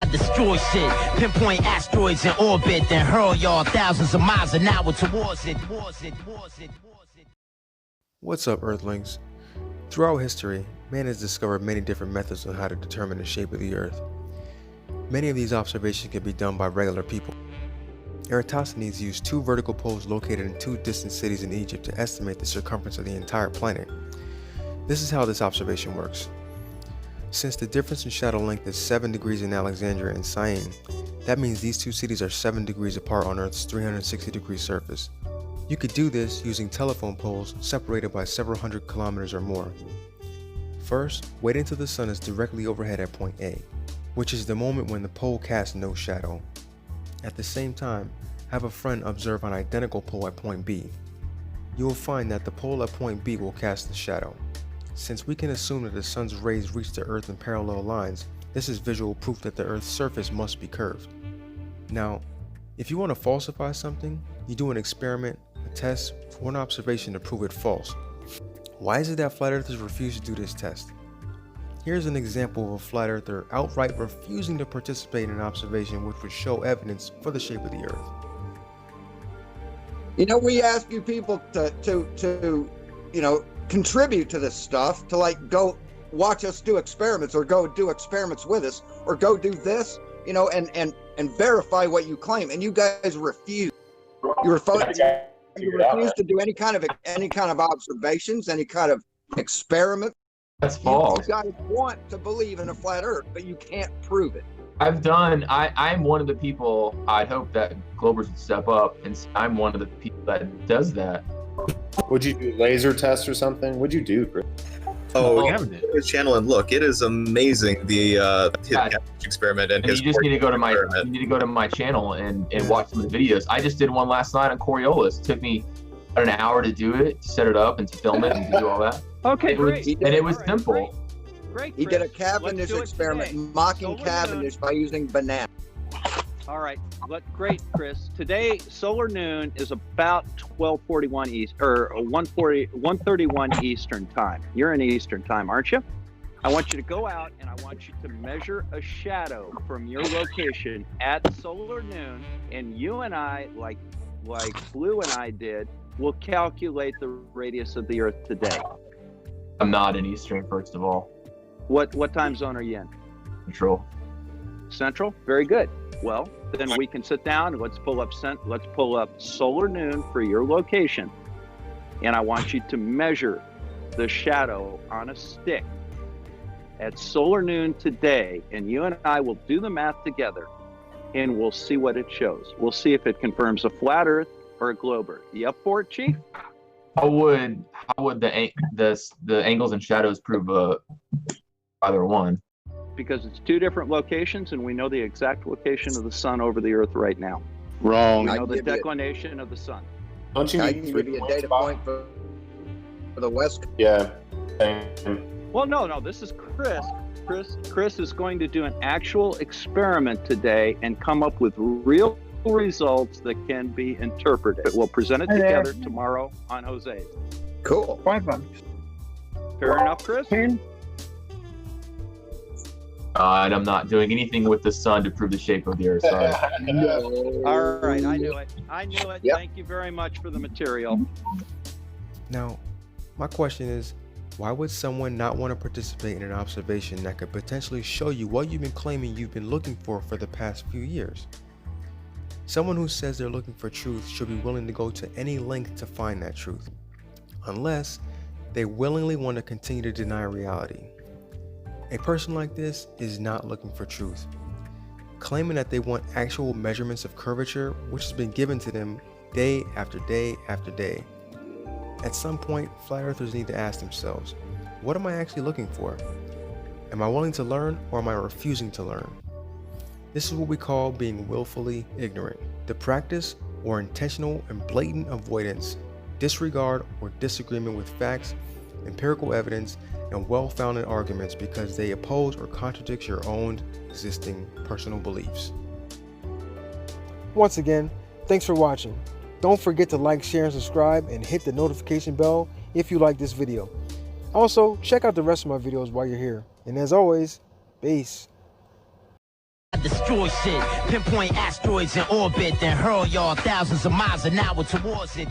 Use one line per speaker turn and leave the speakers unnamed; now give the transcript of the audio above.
Destroy shit, pinpoint asteroids in orbit, then hurl y'all thousands of miles an hour towards it.
What's up, Earthlings? Throughout history, man has discovered many different methods on how to determine the shape of the Earth. Many of these observations can be done by regular people. Eratosthenes used two vertical poles located in two distant cities in Egypt to estimate the circumference of the entire planet. This is how this observation works. Since the difference in shadow length is 7 degrees in Alexandria and Syene, that means these two cities are 7 degrees apart on Earth's 360-degree surface. You could do this using telephone poles separated by several hundred kilometers or more. First, wait until the sun is directly overhead at point A, which is the moment when the pole casts no shadow. At the same time, have a friend observe an identical pole at point B. You will find that the pole at point B will cast the shadow. Since we can assume that the sun's rays reach the Earth in parallel lines, this is visual proof that the Earth's surface must be curved. Now, if you want to falsify something, you do an experiment, a test, or an observation to prove it false. Why is it that flat earthers refuse to do this test? Here's an example of a flat earther outright refusing to participate in an observation which would show evidence for the shape of the Earth.
You know, we ask you people to contribute to this stuff, to like go watch us do experiments or go do experiments with us or go do this, and verify what you claim, and you guys refuse. You refuse to do any kind of observations, any kind of experiment.
That's false.
You guys want to believe in a flat Earth, but you can't prove it.
I'm one of the people, I'd hope that Globers would step up, and I'm one of the people that does that.
Would you do laser tests or something? What'd you do, Chris?
Oh, go to his channel and look. It is amazing, the his experiment and his.
You just need to go to my channel and watch some of the videos. I just did one last night on Coriolis. It took me about an hour to do it, to set it up and to film it and to do all that.
Okay, great.
It was simple.
Great.
He did a Cavendish experiment, mocking Cavendish by using banana.
All right, great, Chris. Today, solar noon is about 12:41 East or 1:31 Eastern time. You're in Eastern time, aren't you? I want you to go out and I want you to measure a shadow from your location at solar noon, and you and I, like Blue and I did, will calculate the radius of the Earth today.
I'm not in Eastern, first of all.
What time zone are you in? Central. Very good. Well, then we can sit down and let's pull up solar noon for your location, and I want you to measure the shadow on a stick at solar noon today, and you and I will do the math together and we'll see what it shows. We'll see if it confirms a flat Earth or a globe. You up for it, Chief?
How would the angles and shadows prove either one?
Because it's two different locations, and we know the exact location of the sun over the Earth right now.
Wrong.
We know the declination of the sun.
Don't you
I
need
can
3
give you a
points,
data
Bob?
point for the West.
Yeah.
Well, no, this is Chris. Chris is going to do an actual experiment today and come up with real results that can be interpreted. We'll present it together tomorrow on Jose's.
Cool.
Fair enough, Chris?
And I'm not doing anything with the sun to prove the shape of the Earth. Sorry.
All right, I knew it.
Yep.
Thank you very much for the material.
Now, my question is, why would someone not want to participate in an observation that could potentially show you what you've been claiming you've been looking for the past few years? Someone who says they're looking for truth should be willing to go to any length to find that truth, unless they willingly want to continue to deny reality. A person like this is not looking for truth, claiming that they want actual measurements of curvature, which has been given to them day after day after day. At some point, flat earthers need to ask themselves, what am I actually looking for? Am I willing to learn, or am I refusing to learn? This is what we call being willfully ignorant, the practice or intentional and blatant avoidance, disregard, or disagreement with facts, empirical evidence, and well-founded arguments because they oppose or contradict your own existing personal beliefs. Once again, thanks for watching. Don't forget to like, share, and subscribe, and hit the notification bell if you like this video. Also, check out the rest of my videos while you're here. And as always, peace.
Destroy shit, pinpoint asteroids in orbit, then hurl y'all thousands of miles an hour towards it.